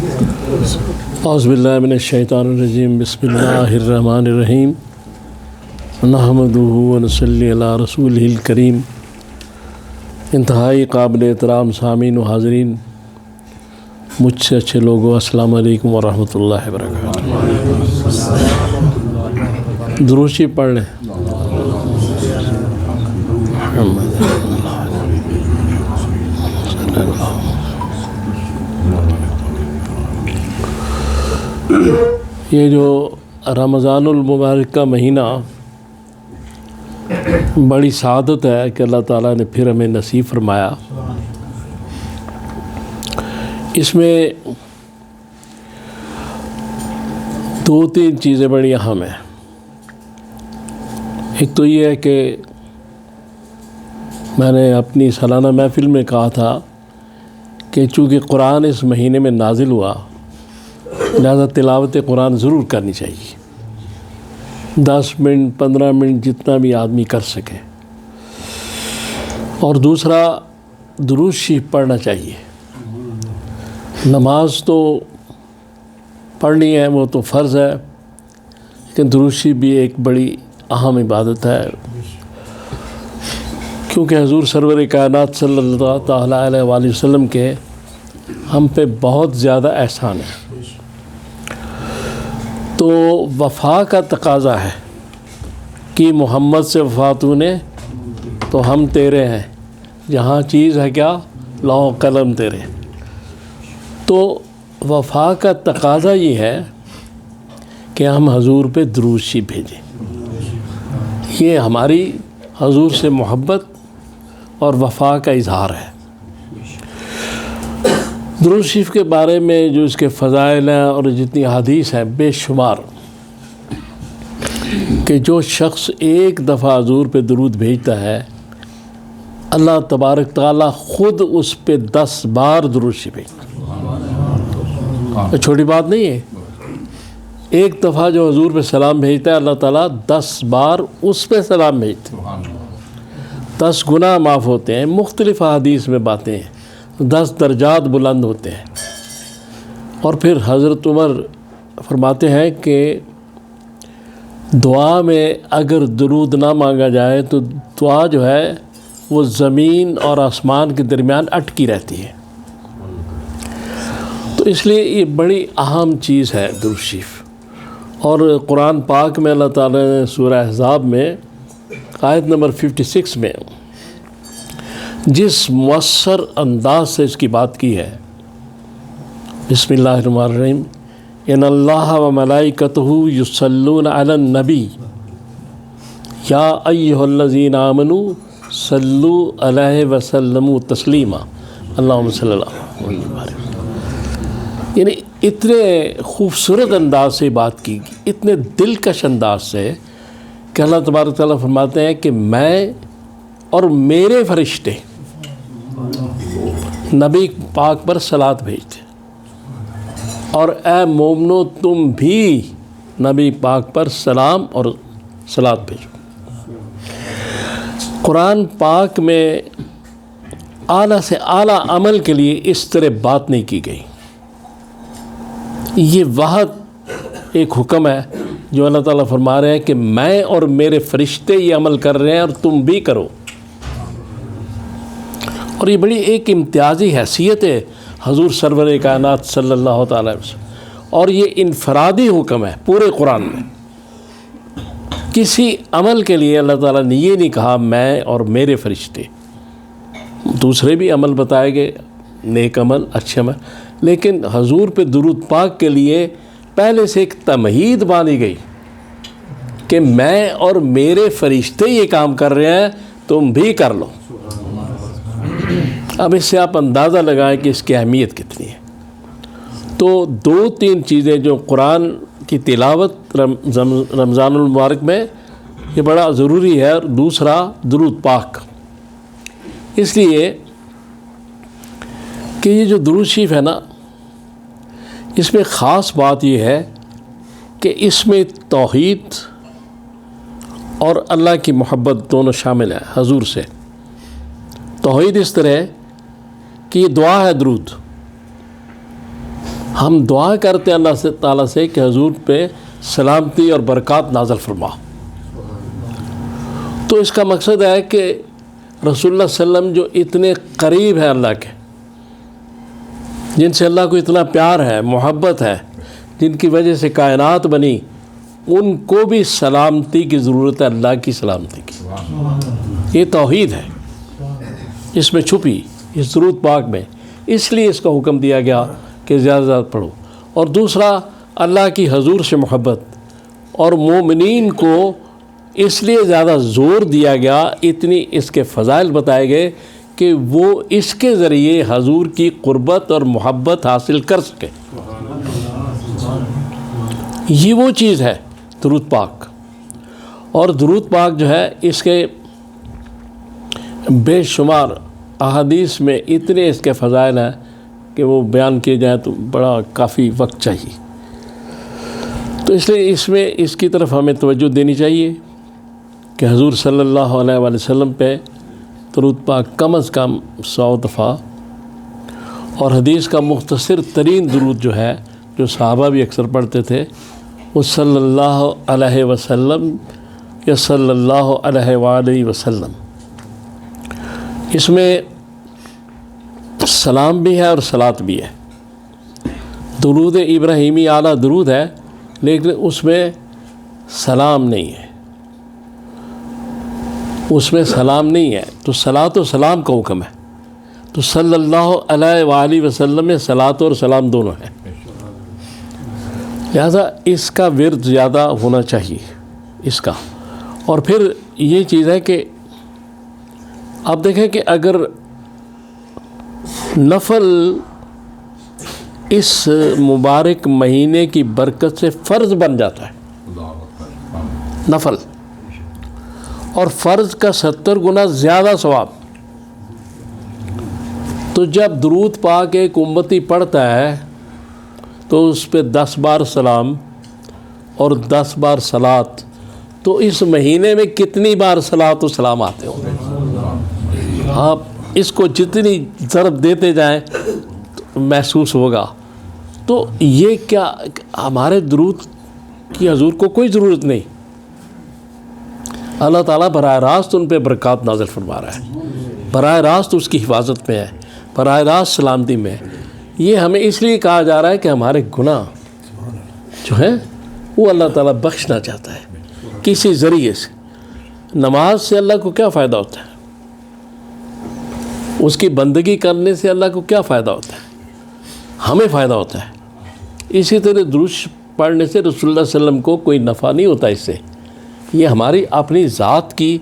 اعوذ باللہ من الشیطان الرجیم بسم اللہ الرحمن الرحیم نحمدہ ونصلی علی رسولہ الکریم۔ انتہائی قابل احترام سامعین و حاضرین، مجھ سے اچھے لوگوں، السلام علیکم ورحمۃ اللہ وبرکاتہ۔ درود شریف پڑھ لیں۔ یہ جو رمضان المبارک کا مہینہ بڑی سعادت ہے کہ اللہ تعالیٰ نے پھر ہمیں نصیب فرمایا۔ اس میں دو تین چیزیں بڑی اہم ہیں۔ ایک تو یہ ہے کہ میں نے اپنی سالانہ محفل میں کہا تھا کہ چونکہ قرآن اس مہینے میں نازل ہوا، لہذا تلاوت قرآن ضرور کرنی چاہیے، 10 منٹ 15 منٹ جتنا بھی آدمی کر سکے۔ اور دوسرا، درود شریف پڑھنا چاہیے۔ نماز تو پڑھنی ہے، وہ تو فرض ہے، لیکن درود شریف بھی ایک بڑی اہم عبادت ہے، کیونکہ حضور سرور کائنات صلی اللہ تعالیٰ علیہ وآلہ وسلم کے ہم پہ بہت زیادہ احسان ہے۔ تو وفا کا تقاضا ہے کہ محمد سے وفات نے تو ہم تیرے ہیں، جہاں چیز ہے کیا، لوح قلم تیرے۔ تو وفا کا تقاضا یہ ہے کہ ہم حضور پہ درود شریف بھیجیں۔ یہ ہماری حضور سے محبت اور وفا کا اظہار ہے۔ درود شریف کے بارے میں جو اس کے فضائل ہیں اور جتنی حدیث ہیں بے شمار، کہ جو شخص ایک دفعہ حضور پہ درود بھیجتا ہے، اللہ تبارک تعالیٰ خود اس پہ 10 بار درود شریف بھیجتا ہے۔ چھوٹی بات نہیں ہے۔ ایک دفعہ جو حضور پہ سلام بھیجتا ہے، اللہ تعالیٰ 10 بار اس پہ سلام بھیجتا ہے۔ 10 گناہ معاف ہوتے ہیں۔ مختلف حدیث میں باتیں ہیں، 10 درجات بلند ہوتے ہیں۔ اور پھر حضرت عمر فرماتے ہیں کہ دعا میں اگر درود نہ مانگا جائے تو دعا جو ہے وہ زمین اور آسمان کے درمیان اٹکی رہتی ہے۔ تو اس لیے یہ بڑی اہم چیز ہے درود شریف۔ اور قرآن پاک میں اللہ تعالیٰ نے سورہ احزاب میں آیت نمبر 56 میں جس مؤثر انداز سے اس کی بات کی ہے، بسم اللہ الرحمن الرحیم، ان اللہ و ملائکتہ یصلون علی النبی یا ایھا الذین آمنوا صلوا علیہ وسلموا تسلیما اللہم صلی اللہ علیہ وسلم۔ یعنی اتنے خوبصورت انداز سے بات کی گئی، اتنے دلکش انداز سے کہ اللہ تبارک تعالیٰ فرماتے ہیں کہ میں اور میرے فرشتے نبی پاک پر صلوات بھیجتے، اور اے مومنو تم بھی نبی پاک پر سلام اور صلوات بھیجو۔ قرآن پاک میں اعلیٰ سے اعلیٰ عمل کے لیے اس طرح بات نہیں کی گئی۔ یہ واحد ایک حکم ہے جو اللہ تعالیٰ فرما رہے ہیں کہ میں اور میرے فرشتے یہ عمل کر رہے ہیں اور تم بھی کرو۔ اور یہ بڑی ایک امتیازی حیثیت ہے حضور سرور کائنات صلی اللہ تعالیٰ علیہ وسلم، اور یہ انفرادی حکم ہے پورے قرآن میں۔ کسی عمل کے لیے اللہ تعالیٰ نے یہ نہیں کہا میں اور میرے فرشتے، دوسرے بھی عمل بتائے گئے، نیک عمل، اچھے عمل، لیکن حضور پہ درود پاک کے لیے پہلے سے ایک تمہید باندھی گئی کہ میں اور میرے فرشتے یہ کام کر رہے ہیں، تم بھی کر لو۔ اب اس سے آپ اندازہ لگائیں کہ اس کی اہمیت کتنی ہے۔ تو 2-3 چیزیں جو قرآن کی تلاوت رمضان المبارک میں یہ بڑا ضروری ہے، اور دوسرا درود پاک، اس لیے کہ یہ جو درود شریف ہے نا، اس میں خاص بات یہ ہے کہ اس میں توحید اور اللہ کی محبت دونوں شامل ہیں حضور سے۔ توحید اس طرح ہے کہ یہ دعا ہے درود، ہم دعا کرتے ہیں اللہ تعالیٰ سے کہ حضور پہ سلامتی اور برکات نازل فرما. تو اس کا مقصد ہے کہ رسول اللہ صلی اللہ علیہ وسلم جو اتنے قریب ہیں اللہ کے، جن سے اللہ کو اتنا پیار ہے، محبت ہے، جن کی وجہ سے کائنات بنی، ان کو بھی سلامتی کی ضرورت ہے، اللہ کی سلامتی کی. یہ توحید ہے اس میں چھپی، اس درود پاک میں. اس لیے اس کا حکم دیا گیا کہ زیادہ زیادہ پڑھو. اور دوسرا، اللہ کی حضور سے محبت، اور مومنین کو اس لیے زیادہ زور دیا گیا، اتنی اس کے فضائل بتائے گئے کہ وہ اس کے ذریعے حضور کی قربت اور محبت حاصل کر سکے. یہ وہ چیز ہے درود پاک. اور درود پاک جو ہے اس کے بے شمار احادیث میں اتنے اس کے فضائل ہیں کہ وہ بیان کیے جائیں تو بڑا کافی وقت چاہیے. تو اس لیے اس میں اس کی طرف ہمیں توجہ دینی چاہیے کہ حضور صلی اللہ علیہ وآلہ وسلم پہ درود پاک کم از کم 100 دفعہ. اور حدیث کا مختصر ترین درود جو ہے، جو صحابہ بھی اکثر پڑھتے تھے، وہ صلی اللہ علیہ وسلم یا صلی اللہ علیہ وآلہ وسلم. اس میں سلام بھی ہے اور صلاۃ بھی ہے. درود ابراہیمی اعلیٰ درود ہے، لیکن اس میں سلام نہیں ہے، اس میں سلام نہیں ہے. تو صلاۃ و سلام کا حکم ہے. تو صلی اللہ علیہ وآلہ وسلم میں صلاۃ اور سلام دونوں ہیں. لہذا اس کا ورد زیادہ ہونا چاہیے اس کا. اور پھر یہ چیز ہے کہ آپ دیکھیں کہ اگر نفل اس مبارک مہینے کی برکت سے فرض بن جاتا ہے، نفل، اور فرض کا 70 گنا زیادہ ثواب. تو جب درود پاک ایک امتی پڑھتا ہے تو اس پہ 10 بار سلام اور 10 بار صلاۃ، تو اس مہینے میں کتنی بار صلاۃ و سلام آتے ہوں گے؟ آپ اس کو جتنی ضرب دیتے جائیں تو محسوس ہوگا. تو یہ کیا ہمارے درود کی حضور کو کوئی ضرورت نہیں. اللہ تعالیٰ براہ راست ان پہ برکات نازل فرما رہا ہے، براہ راست اس کی حفاظت میں ہے، براہ راست سلامتی میں ہے. یہ ہمیں اس لیے کہا جا رہا ہے کہ ہمارے گناہ جو ہیں وہ اللہ تعالیٰ بخشنا چاہتا ہے کسی ذریعے سے. نماز سے اللہ کو کیا فائدہ ہوتا ہے؟ اس کی بندگی کرنے سے اللہ کو کیا فائدہ ہوتا ہے؟ ہمیں فائدہ ہوتا ہے. اسی طرح درود پڑھنے سے رسول اللہ صلی اللہ علیہ وسلم کو کوئی نفع نہیں ہوتا. اس سے یہ ہماری اپنی ذات کی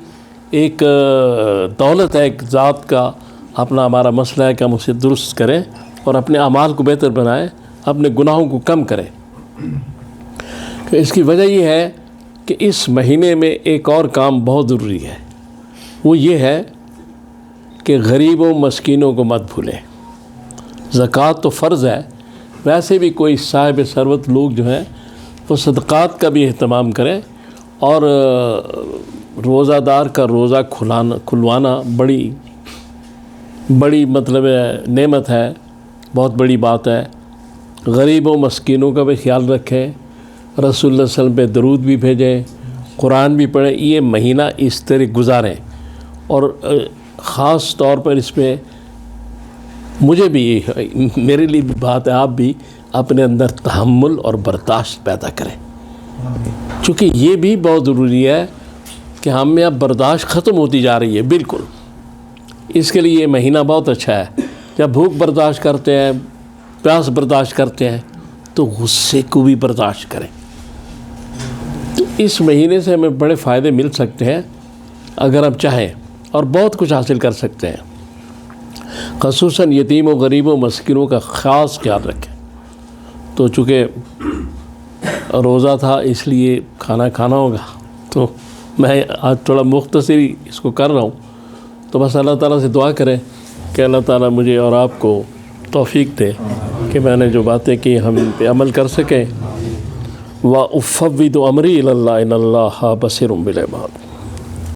ایک دولت ہے، ایک ذات کا اپنا ہمارا مسئلہ ہے کہ ہم اسے درست کریں اور اپنے اعمال کو بہتر بنائیں، اپنے گناہوں کو کم کریں. اس کی وجہ یہ ہے کہ اس مہینے میں ایک اور کام بہت ضروری ہے. وہ یہ ہے کہ غریبوں مسکینوں کو مت بھولیں. زکوٰۃ تو فرض ہے، ویسے بھی کوئی صاحب ثروت لوگ جو ہیں وہ صدقات کا بھی اہتمام کریں. اور روزہ دار کا روزہ کھلوانا بڑی مطلب نعمت ہے، بہت بڑی بات ہے. غریبوں مسکینوں کا بھی خیال رکھیں، رسول اللہ صلی اللہ علیہ وسلم پہ درود بھی بھیجیں، قرآن بھی پڑھیں. یہ مہینہ اس طرح گزاریں. اور خاص طور پر اس پہ مجھے بھی میرے لیے بھی بات ہے، آپ بھی اپنے اندر تحمل اور برداشت پیدا کریں، چونکہ یہ بھی بہت ضروری ہے کہ ہم میں اب برداشت ختم ہوتی جا رہی ہے بالکل. اس کے لیے یہ مہینہ بہت اچھا ہے. جب بھوک برداشت کرتے ہیں، پیاس برداشت کرتے ہیں، تو غصے کو بھی برداشت کریں. تو اس مہینے سے ہمیں بڑے فائدے مل سکتے ہیں اگر ہم چاہیں، اور بہت کچھ حاصل کر سکتے ہیں. خصوصاً یتیموں غریبوں مسکینوں کا خاص خیال رکھیں. تو چونکہ روزہ تھا اس لیے کھانا ہوگا، تو میں آج تھوڑا مختصری اس کو کر رہا ہوں. تو بس اللہ تعالیٰ سے دعا کریں کہ اللہ تعالیٰ مجھے اور آپ کو توفیق دے کہ میں نے جو باتیں کی ہم ان پہ عمل کر سکیں. وَأُفَوِّضُ أَمْرِي إِلَى اللَّهِ إِنَّ اللَّهَ بَصِيرٌ بِالْعِبَادِ.